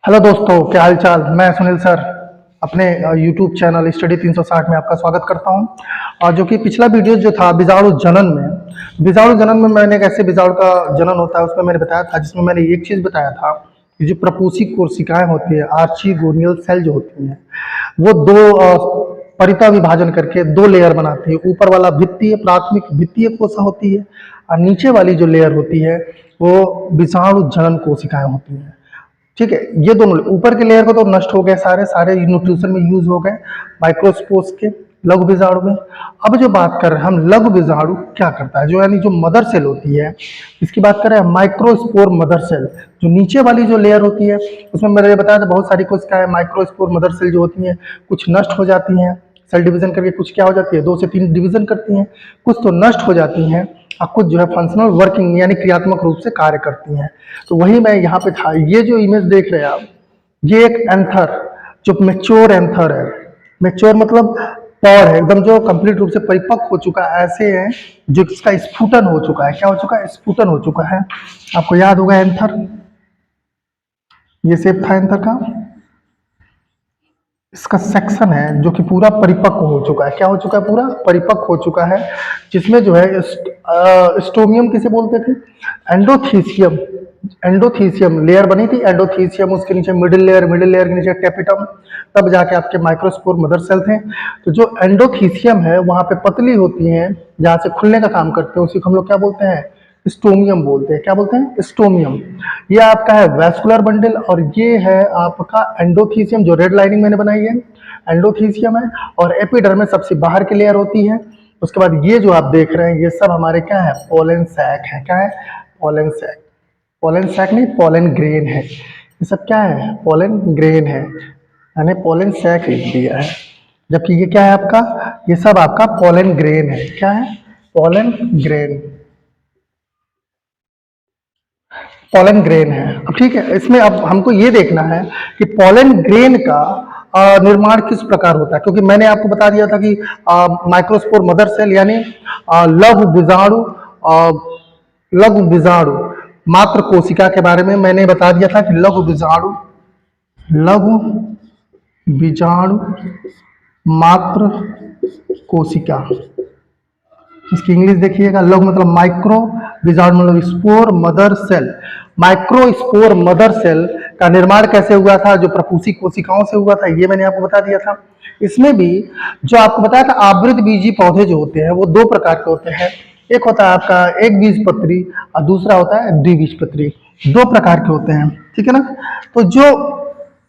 Hello दोस्तों, क्या हाल चाल। मैं सुनील सर अपने यूट्यूब चैनल स्टडी 360 में आपका स्वागत करता हूं। और जो कि पिछला वीडियो जो था बीजाणु जनन में मैंने एक ऐसे बीजाणु का जनन होता है उसमें मैंने बताया था, जिसमें मैंने एक चीज़ बताया था कि जो प्रपूसी कोशिकाएं होती है, आर्चीगोनियल सेल जो होती हैं, वो दो परिता विभाजन करके दो लेयर बनाती है। ऊपर वाला भित्तीय प्राथमिक भित्तीय कोशिका होती है और नीचे वाली जो लेयर होती है वो बीजाणु जनन कोशिकाएं होती हैं। ठीक है, ये दोनों ऊपर के लेयर को तो नष्ट हो गए, सारे सारे न्यूट्रिशन में यूज हो गए माइक्रोस्पोर्स के लघु बीजाणु में। अब जो बात कर रहे हैं हम, लघु बीजाणु क्या करता है, जो यानी जो मदर सेल होती है, इसकी बात करें माइक्रोस्पोर मदर सेल। जो नीचे वाली जो लेयर होती है उसमें मैंने बताया था बहुत सारी कोशिकाएं माइक्रोस्पोर मदर सेल जो होती हैं कुछ नष्ट हो जाती हैं सेल डिवीजन करके, कुछ क्या हो जाती है 2 से 3 डिवीजन करती हैं, कुछ तो नष्ट हो जाती हैं और कुछ जो है फंक्शनल वर्किंग यानी क्रियात्मक रूप से कार्य करती हैं। तो वही मैं यहाँ पे था। ये जो इमेज देख रहे हैं आप, ये एक एंथर जो मेच्योर एंथर है। मेच्योर मतलब पौर है एकदम, जो कंप्लीट रूप से परिपक्व हो चुका है, ऐसे है जो इसका स्फुटन हो चुका है। क्या हो चुका है? स्फुटन हो चुका है। आपको याद होगा एंथर, ये शेप था एंथर का। इसका सेक्शन है जो कि पूरा परिपक्व हो चुका है। क्या हो चुका है? पूरा परिपक्व हो चुका है, जिसमें जो है स्टोमियम किसे बोलते थे? एंडोथीसियम। एंडोथीसियम लेयर बनी थी, एंडोथीसियम, उसके नीचे मिडिल लेयर के नीचे टेपिटम, तब जाके आपके माइक्रोस्पोर मदर सेल थे। तो जो एंडोथीसियम है वहां पे पतली होती हैं, जहां से खुलने का काम करते हैं, उसी को हम लोग क्या बोलते हैं? स्टोमियम बोलते हैं। क्या बोलते हैं? स्टोमियम। ये आपका है वैस्कुलर बंडल और ये है आपका एंडोथीसियम, जो रेड लाइनिंग मैंने बनाई है एंडोथीसियम है। और एपिडर्मिस सबसे बाहर की लेयर होती है। उसके बाद ये जो आप देख रहे हैं ये सब हमारे क्या है? पोलन सैक है। क्या है? Pollen sac. पोलन सैक नहीं, पोलन ग्रेन है। ये सब क्या है? पोलन ग्रेन है, यानी पोलन सैक लिख दिया है, जबकि ये क्या है आपका? ये सब आपका पोलन ग्रेन है। क्या है? Pollen grain. पोलन ग्रेन है। अब ठीक है, इसमें अब हमको ये देखना है कि पोलन ग्रेन का निर्माण किस प्रकार होता है, क्योंकि मैंने आपको बता दिया था कि माइक्रोस्पोर मदर सेल यानी लघु बीजाणु लघु बीजाणु मात्र कोशिका के बारे में मैंने बता दिया था कि लघु बीजाणु मात्र कोशिका। इसकी इंग्लिश देखिएगा, लघु मतलब माइक्रो, बीजाणु मतलब spore mother cell. Micro spore mother cell का निर्माण कैसे हुआ था? जो प्रपूसी कोशिकाओं से हुआ था, ये मैंने आपको बता दिया था। इसमें भी जो आपको बताया था आवृत बीजी पौधे जो होते हैं वो दो प्रकार के होते हैं। एक होता है आपका एक बीजपत्री और दूसरा होता है द्विबीजपत्री। दो प्रकार के होते हैं, ठीक है ना। तो जो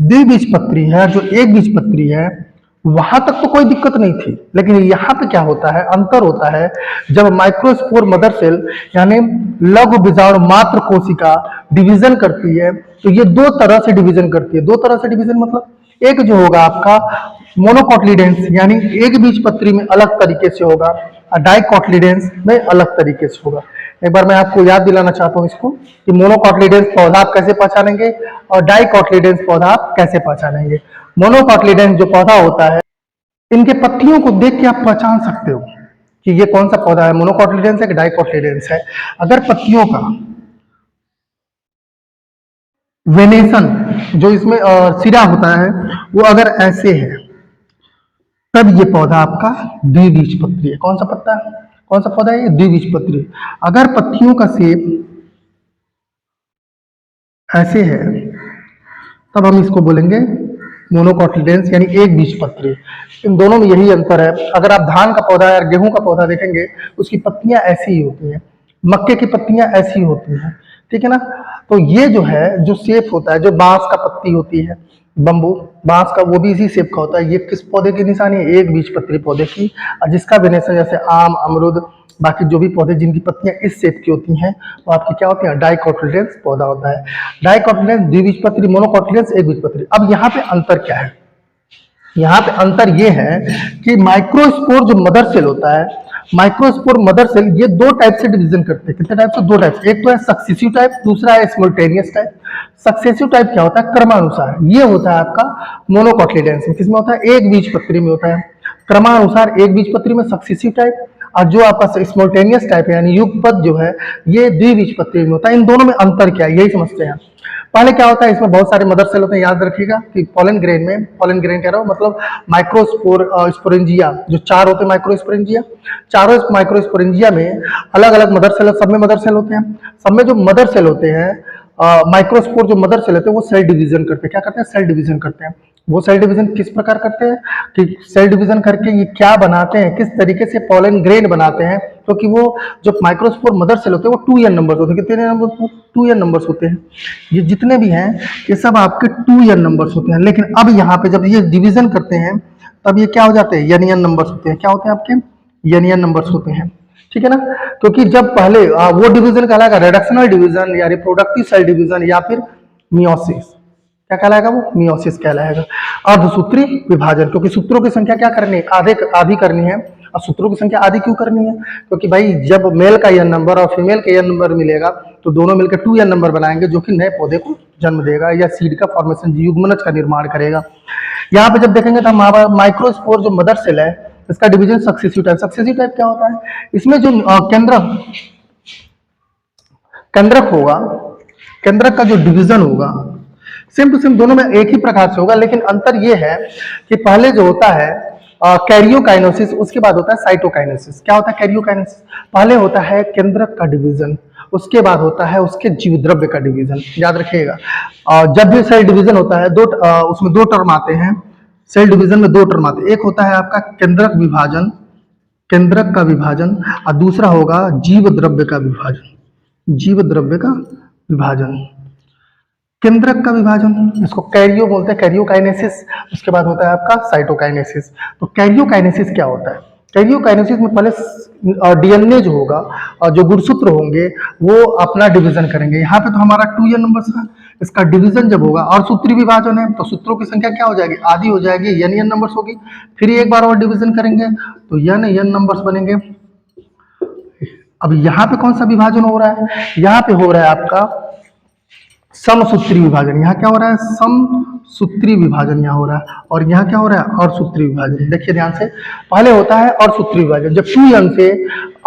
द्विबीजपत्री है, जो एक बीजपत्री है, वहां तक तो कोई दिक्कत नहीं थी, लेकिन यहाँ पे क्या होता है? अंतर होता है जब माइक्रोस्पोर मदर सेल यानी लघु बीजाणु मात्र कोशिका डिवीजन करती है, तो ये दो तरह से डिवीजन करती है। दो तरह से डिवीजन मतलब एक जो होगा आपका मोनोकोटिलिडेंस यानी एक बीजपत्री में अलग तरीके से होगा और डाइकोटिलिडेंस में अलग तरीके से होगा। एक बार मैं आपको याद दिलाना चाहता हूँ इसको कि मोनोकोटिलिडेंस पौधा आप कैसे पहचानेंगे और डाइकोटिलिडेंस पौधा आप कैसे पहचानेंगे। मोनोकोटिलिडेंस जो पौधा होता है, इनके पत्तियों को देख के आप पहचान सकते हो कि ये कौन सा पौधा है, मोनोकोटिलिडेंस है कि डाइकोटिलिडेंस है। अगर पत्तियों का वेनेशन जो इसमें सिरा होता है वो अगर ऐसे है, तब ये पौधा आपका द्विबीजपत्री है। कौन सा पत्ता है? कौन सा पौधा है ये? द्विबीजपत्री। अगर पत्तियों का शेप ऐसे है, तब हम इसको बोलेंगे मोनोकोटिलिडेंस यानी एक बीजपत्री। इन दोनों में यही अंतर है। अगर आप धान का पौधा या गेहूं का पौधा देखेंगे, उसकी पत्तियां ऐसी ही होती हैं, मक्के की पत्तियां ऐसी होती हैं, ठीक है ना। तो ये जो है जो शेप होता है, जो बांस का पत्ती होती है, बम्बू बांस का, वो भी इसी शेप का होता है। ये किस पौधे की निशानी है? एक बीजपत्री पौधे की। और जिसका वेनेशन जैसे आम, अमरूद, बाकी जो भी पौधे जिनकी पत्तियां इस शेप की होती हैं वो आपकी क्या होती है? डाइकोटिलिडेंस पौधा होता है। डाइकोटिलिडेंस द्विबीजपत्री, मोनोकोटिलिडेंस एक बीजपत्री। अब यहाँ पे अंतर क्या है? यहाँ पे अंतर ये है कि माइक्रोस्पोर जो मदर सेल होता है, माइक्रोस्पोर मदर सेल ये दो टाइप से डिवीजन करते हैं। कितने टाइप से? दो टाइप से। एक तो है सक्सेसिव टाइप, दूसरा है सिमुल्टेनियस टाइप। सक्सेसिव टाइप क्या होता है? क्रमानुसार। ये होता है आपका मोनोकोटिलिडेंस में। किसमें होता है? एक बीजपत्री में होता है क्रमानुसार, एक बीजपत्री में सक्सेसिव टाइप। और जो आपका स्मोल्टेनियस टाइप है यानी युगपत जो है, ये द्विबीजपत्री में होता है। इन दोनों में अंतर क्या है, यही समझते हैं। पहले क्या होता है, इसमें बहुत सारे मदर सेल होते हैं, याद रखिएगा कि पोलन ग्रेन में, पोलन ग्रेन कह रहा हूँ मतलब माइक्रोस्पोर स्पोरेंजिया, जो चार होते हैं माइक्रोस्पोरेंजिया, चारों माइक्रोस्पोरेंजिया में अलग अलग मदर सेल, सब में मदर सेल होते हैं। सब में जो मदर सेल होते हैं, माइक्रोस्पोर जो मदर सेल होते हैं वो सेल डिवीजन करते हैं। क्या करते हैं? सेल डिवीजन करते हैं। वो सेल डिवीजन किस प्रकार करते हैं कि सेल डिवीजन करके ये क्या बनाते हैं, किस तरीके से पोलन ग्रेन बनाते हैं, क्योंकि वो जो माइक्रोस्पोर मदर सेल होते हैं वो 2n नंबर्स होते हैं। कितने नंबर? 2n नंबर्स होते हैं। ये जितने भी हैं ये सब आपके 2n नंबर्स होते हैं। लेकिन अब यहाँ पे जब ये डिवीजन करते हैं तब ये क्या हो जाते हैं? n नंबर्स होते हैं। क्या होते हैं आपके? n नंबर्स होते हैं। ठीक है ना? क्योंकि जब पहले वो डिवीजन कहलाएगा रिडक्शनल डिवीजन या रिप्रोडक्टिव सेल डिवीजन या फिर मियोसिस। क्या कहलाएगा? वो मियोसिस कहलाएगा। अर्धसूत्री विभाजन, क्योंकि सूत्रों की संख्या क्या करनी है? आधी करनी है। और सूत्रों की संख्या आधी क्यों करनी है? क्योंकि भाई जब मेल का n नंबर और फीमेल का n नंबर मिलेगा तो दोनों मिलकर 2n नंबर बनाएंगे, जो कि नए पौधे को जन्म देगा या सीड का फॉर्मेशन, युग्मनज का निर्माण करेगा। यहाँ पे जब देखेंगे तो माइक्रोस्पोर जो मदर सेल है इसका division successive type. Successive type क्या होता है? इसमें जो केंद्रक होगा, केंद्रक का जो डिवीजन होगा सेम टू सेम दोनों में एक ही प्रकार से होगा, लेकिन अंतर यह है कि पहले जो होता है कैरियोकाइनेसिस, उसके बाद होता है साइटोकाइनेसिस। क्या होता है कैरियोकाइनेसिस? पहले होता है केंद्रक का डिवीजन, उसके बाद होता है उसके जीव द्रव्य का डिवीजन। याद रखिएगा, जब भी सेल डिवीजन होता है उसमें दो टर्म आते हैं। सेल डिवीजन में दो टर्म आते हैं, एक होता है आपका केंद्रक विभाजन, केंद्रक का विभाजन, और दूसरा होगा जीव द्रव्य का विभाजन, जीव द्रव्य का विभाजन। केंद्रक का विभाजन इसको कैरियो बोलते हैं, कैरियोकाइनेसिस। उसके बाद होता है आपका साइटोकाइनेसिस। तो कैरियोकाइनेसिस क्या होता है? कैरियोकाइनेसिस में पहले डीएनए जो होगा और जो गुणसूत्र होंगे वो अपना डिवीजन करेंगे। यहाँ पे तो हमारा 2n नंबर था, इसका डिवीजन जब होगा और सूत्री विभाजन है तो सूत्रों की संख्या क्या हो जाएगी? आधी हो जाएगी, n नंबर्स होगी। फिर एक बार और डिवीजन करेंगे तो n नंबर्स बनेंगे। अब यहाँ पे कौन सा विभाजन हो रहा है? यहाँ पे हो रहा है आपका समसूत्री विभाजन। यहाँ क्या हो रहा है? समसूत्री विभाजन यहाँ हो रहा है। और यहाँ क्या हो रहा है? अर्धसूत्री विभाजन। देखिए ध्यान से, पहले होता है अर्धसूत्री विभाजन। जब 2n से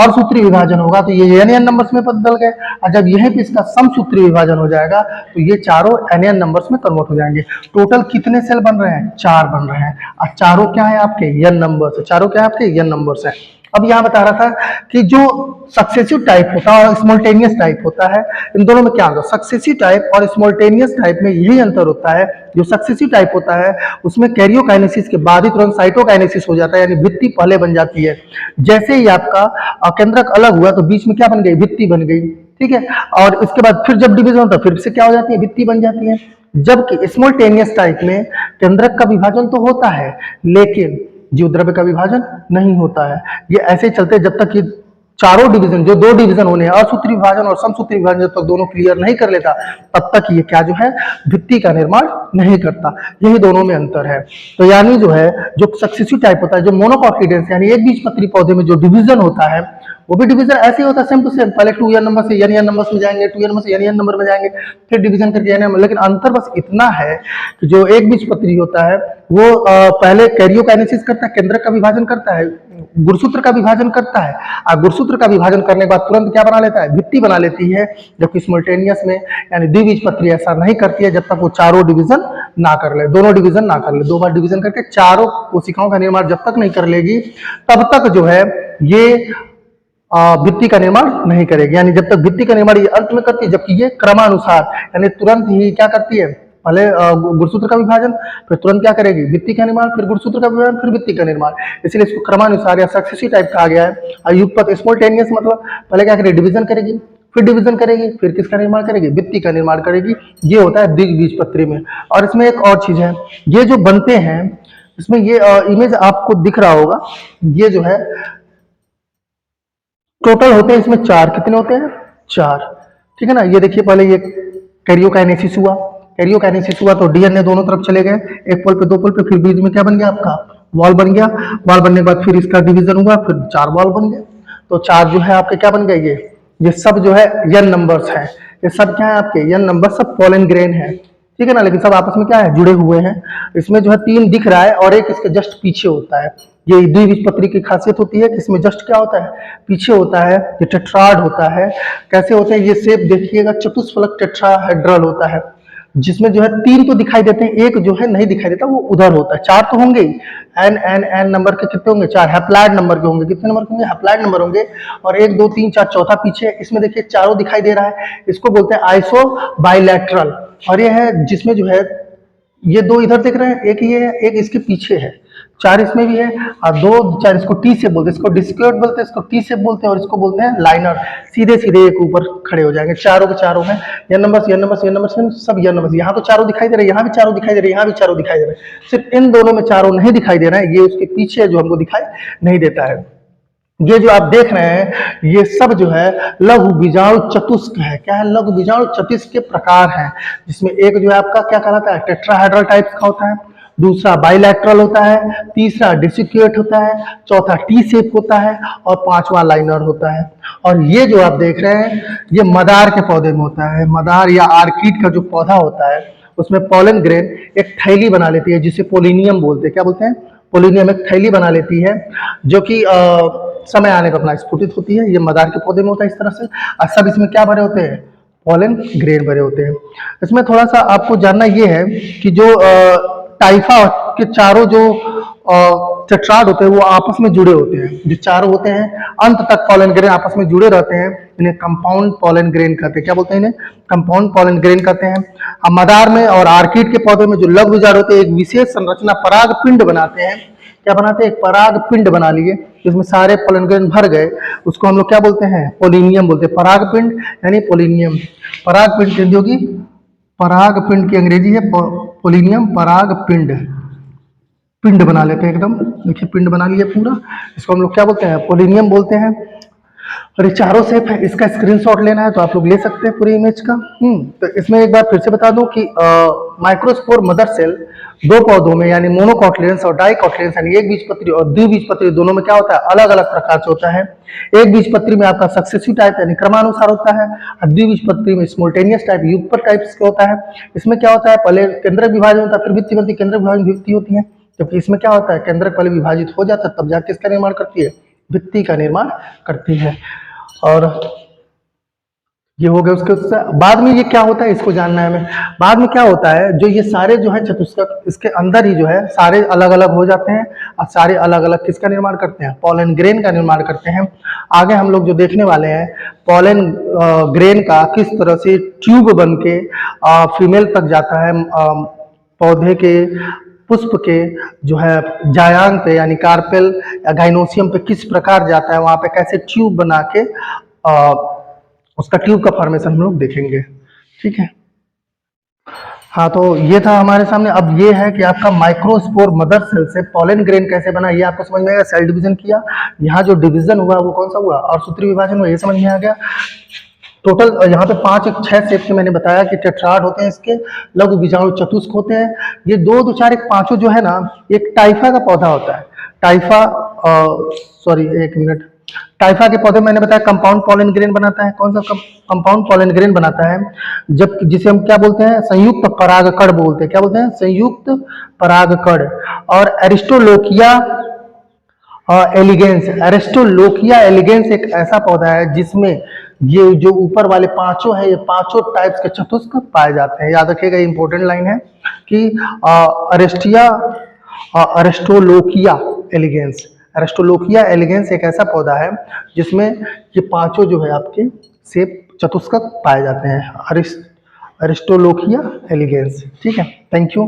अर्धसूत्री विभाजन होगा तो ये n नंबर्स में बदल गए, और जब यहीं पे इसका समसूत्री विभाजन हो जाएगा तो ये चारों n नंबर्स में कन्वर्ट हो जाएंगे। टोटल कितने सेल बन रहे हैं? 4 बन रहे हैं, और चारों क्या है आपके? n numbers. चारों क्या है आपके? n नंबर्स है। अब यहाँ बता रहा था कि जो सक्सेसिव टाइप होता है और स्मॉल्टेनियस टाइप होता है, इन दोनों में क्या अंतर? सक्सेसिव टाइप और स्मॉल्टेनियस टाइप में यही अंतर होता है। जो सक्सेसिव टाइप होता है उसमें कैरियोकाइनेसिस के बाद ही तुरंत साइटोकाइनेसिस हो जाता है, यानी भित्ति पहले बन जाती है। जैसे ही आपका केंद्रक अलग हुआ तो बीच में क्या बन गई? भित्ति बन गई। ठीक है, और इसके बाद फिर जब डिवीजन होता है फिर से क्या हो जाती है? भित्ति बन जाती है। जबकि स्मॉल्टेनियस टाइप में केंद्रक का विभाजन तो होता है लेकिन जीव द्रव्य का विभाजन नहीं होता है। ये ऐसे चलते जब तक ये चारों डिवीजन, जो दो डिवीजन होने हैं, असूत्री विभाजन और समसूत्री विभाजन, जब तक दोनों क्लियर नहीं कर लेता तब तक ये क्या जो है? भित्ति का निर्माण नहीं करता। यही दोनों में अंतर है। तो यानी जो है जो सक्सेसिव टाइप होता है, जो मोनोकॉटिलिडन्स यानी एक बीजपत्री पौधे में जो डिवीजन होता है वो भी डिवीजन ऐसे ही होता है, सेम टू सेम। पहले 2n नंबर से n नंबर में जाएंगे, 2n नंबर से n नंबर में जाएंगे, फिर डिवीजन करके n नंबर। लेकिन अंतर बस इतना है कि जो एक बीजपत्री होता है वो पहले कैरियोकाइनेसिस करता है, केंद्रक का विभाजन करता है, गुणसूत्र का विभाजन करता है, और गुणसूत्र का विभाजन करने के बाद तुरंत क्या बना लेता है? भित्ति बना लेती है। जबकि सिमल्टेनियस में यानी द्विबीजपत्री ऐसा नहीं करती है, जब तक वो चारों डिवीजन ना कर ले, दोनों डिवीजन ना कर ले। 2 बार डिवीजन करके चारों कोशिकाओं का निर्माण जब तक नहीं कर लेगी तब तक जो है ये भित्ति का निर्माण नहीं करेगी। यानी जब तक भित्ति का निर्माण ये अंत में करती है, जबकि ये क्रमानुसार यानी तुरंत ही क्या करती है? पहले गुणसूत्र का विभाजन, फिर तुरंत क्या करेगी? भित्ति का निर्माण, फिर गुणसूत्र का विभाजन, फिर भित्ति का निर्माण। इसलिए इसको क्रमानुसार या सक्सेसिव टाइप कहा गया है। युगपत स्पॉन्टेनियस मतलब पहले क्या करेगी? डिवीजन करेगी, फिर डिवीजन करेगी, फिर किसका निर्माण करेगी? भित्ति का निर्माण करेगी। ये होता है द्विबीजपत्री में। और इसमें एक और चीज है, ये जो बनते हैं इसमें ये इमेज आपको दिख रहा होगा, ये जो है टोटल होते हैं इसमें 4। कितने होते हैं? 4। ठीक है ना? ये देखिए, पहले ये कैरियोकाइनेसिस हुआ, कैरियोकाइनेसिस हुआ तो डीएनए दोनों तरफ चले गए, एक पोल पे 2 पोल पे, फिर बीच में क्या बन गया? आपका वॉल बन गया। वॉल बनने के बाद फिर इसका डिवीजन हुआ, फिर 4 वॉल बन गए। तो 4 जो है आपके क्या बन गए? ये सब जो है n नंबर्स है। ये सब क्या है आपके? n नंबर, सब पोलन ग्रेन है। ठीक है ना? लेकिन सब आपस में क्या है? जुड़े हुए हैं। इसमें जो है 3 दिख रहा है और एक इसके जस्ट पीछे होता है। ये द्विबीजपत्री की खासियत होती है कि इसमें जस्ट क्या होता है? पीछे होता है। ये टेट्राड होता है। कैसे होते हैं ये शेप? देखिएगा, चतुष्फलक टेट्राहेड्रल होता है। जिसमें जो है 3 तो दिखाई देते हैं, एक जो है नहीं दिखाई देता, वो उधर होता है। 4 तो होंगे ही, एन एन एन नंबर के कितने होंगे? 4 हैप्लॉइड नंबर के होंगे। कितने नंबर के होंगे? हैप्लॉइड नंबर होंगे। और 1 2 3 4 चौथा पीछे है। इसमें देखिए चारों दिखाई दे रहा है, इसको बोलते हैं आइसो बाइलैटरल। और ये है जिसमें जो है ये 2 इधर दिख रहे हैं, एक ये है, एक इसके पीछे है। 4 इसमें भी है और 2 4 इसको टी शेप बोलते हैं, इसको डिस्क्योर्ड बोलते हैं, इसको टी शेप बोलते हैं, और इसको बोलते हैं लाइनर। सीधे सीधे एक ऊपर खड़े हो जाएंगे चारों के चारों में। ये नंबर ये नंबर ये नंबर सब ये नंबर। यहाँ तो चारों दिखाई दे रहे हैं, यहाँ भी चारों दिखाई दे रहे हैं, यहाँ भी चारों दिखाई दे रहे हैं। सिर्फ इन दोनों में चारों नहीं दिखाई दे रहे हैं, ये उसके पीछे है जो हमको दिखाई नहीं देता है। ये जो आप देख रहे हैं ये सब जो है लघु बीजाणु चतुष्क है। क्या है? लघु बीजाणु चतुष्क के प्रकार हैं, जिसमें एक जो है आपका क्या कहलाता है? टेट्राहेड्रल टाइप का होता है, दूसरा बाइलैटरल होता है, तीसरा डिसिक्यूट होता है, चौथा टी शेप होता है, और पांचवा लाइनर होता है। और ये जो आप देख रहे हैं ये मदार के पौधे में होता है। मदार या आर्किड का जो पौधा होता है उसमें पोलन ग्रेन एक थैली बना लेती है, जिसे पोलिनियम बोलते हैं। क्या बोलते हैं? पोलिनियम एक थैली बना लेती है, जो कि समय आने पर अपना स्फुटित होती है। ये मदार के पौधे में होता है इस तरह से। और सब इसमें क्या भरे होते हैं? पोलन ग्रेन भरे होते हैं। इसमें थोड़ा सा आपको जानना ये है कि जो टाइफा के चारों जो टेट्राड होते हैं वो आपस में जुड़े होते हैं। जो चारों होते हैं अंत तक पोलन ग्रेन आपस में जुड़े रहते हैं, इन्हें कंपाउंड पोलन ग्रेन कहते हैं। क्या बोलते हैं? इन्हें कंपाउंड पोलन ग्रेन कहते हैं। अब मदार में और आर्किड के पौधे में जो लघु बीजाणु होते हैं एक विशेष संरचना पराग पिंड बनाते हैं। क्या बनाते हैं? एक पराग पिंड बना लिए, जिसमें सारे पोलन ग्रेन भर गए, उसको हम लोग क्या बोलते हैं? पोलिनियम बोलते हैं। पराग पिंड यानी पोलिनियम। पराग पिंड हिंदी होगी, पराग पिंड की अंग्रेजी है पोलिनियम। पराग पिंड, पिंड बना लेते हैं एकदम। देखिए पिंड बना लिया पूरा, इसको हम लोग क्या बोलते हैं? पोलिनियम बोलते हैं। और ये चारों शेप है, इसका स्क्रीनशॉट लेना है तो आप लोग ले सकते हैं पूरी इमेज का। तो इसमें एक बार फिर से बता दूं कि माइक्रोस्पोर मदर सेल 2 पौधों में यानी मोनोकॉटिलियंस और डाइकॉटिलियंस यानी एक बीजपत्री और द्विबीजपत्री दोनों में क्या होता है? अलग अलग प्रकार से होता है। एक बीजपत्री में आपका सक्सेसिव टाइप यानी क्रमानुसार होता है, और द्विबीजपत्री में स्मोल्टेनियस टाइप युगपत टाइप का होता है। इसमें क्या होता है? पहले केंद्रक विभाजन होता है, फिर भित्ति बनती है, केंद्रक विभाजन भित्ति होती है। जबकि इसमें क्या होता है? केंद्रक पहले विभाजित हो जाता है तब जाके इसका निर्माण करती है, भित्ति का निर्माण करती है। और ये हो गया। उसके बाद में ये क्या होता है इसको जानना है हमें। बाद में क्या होता है? जो ये सारे जो है चतुष्क इसके अंदर ही जो है सारे अलग अलग हो जाते हैं, और सारे अलग अलग किसका निर्माण करते हैं? पोलन ग्रेन का निर्माण करते हैं। आगे हम लोग जो देखने वाले हैं पोलन ग्रेन का किस तरह से ट्यूब बन के फीमेल तक जाता है, पौधे के पुष्प के जो है जायांग पे यानी कार्पेल या गाइनोसियम पे किस प्रकार जाता है, वहां पे कैसे ट्यूब बना के उसका ट्यूब का फॉर्मेशन हम लोग देखेंगे। ठीक है। हाँ, तो ये था हमारे सामने। अब ये है कि आपका माइक्रोस्पोर मदर सेल से पोलन ग्रेन कैसे बना, ये आपको समझ में आएगा। सेल डिवीजन किया, यहाँ जो डिवीजन हुआ वो कौन सा हुआ? और सूत्री विभाजन हुआ, ये समझ में आ गया। टोटल यहाँ पे 5 6 शेप के मैंने बताया कि टेट्राड होते हैं, इसके लघु बीजाणु चतुष्क होते हैं। ये 2 2 4 1 पांचों जो है ना, एक टाइफा का पौधा होता है। टाइफा सॉरी एक मिनट, टाइफा के पौधे मैंने बताया कंपाउंड पोलन ग्रेन बनाता है। कौन सा कंपाउंड पोलन ग्रेन बनाता है? जब जिसे हम क्या बोलते हैं? संयुक्त परागकण बोलते हैं। क्या बोलते हैं? संयुक्त परागकण। और एरिस्टोलोकिया एलिगेंस, एरिस्टोलोकिया एलिगेंस एक ऐसा पौधा है जिसमें ये जो ऊपर वाले पांचों है, ये पांचों टाइप्स के चतुष्क पाए जाते हैं। याद रखिएगा, इंपॉर्टेंट लाइन है कि एरिस्टोलोकिया एलिगेंस, एरिस्टोलोकिया एलिगेंस एक ऐसा पौधा है जिसमें ये पांचों जो है आपके शेप चतुष्क पाए जाते हैं। एरिस्टोलोकिया एलिगेंस। ठीक है, थैंक यू।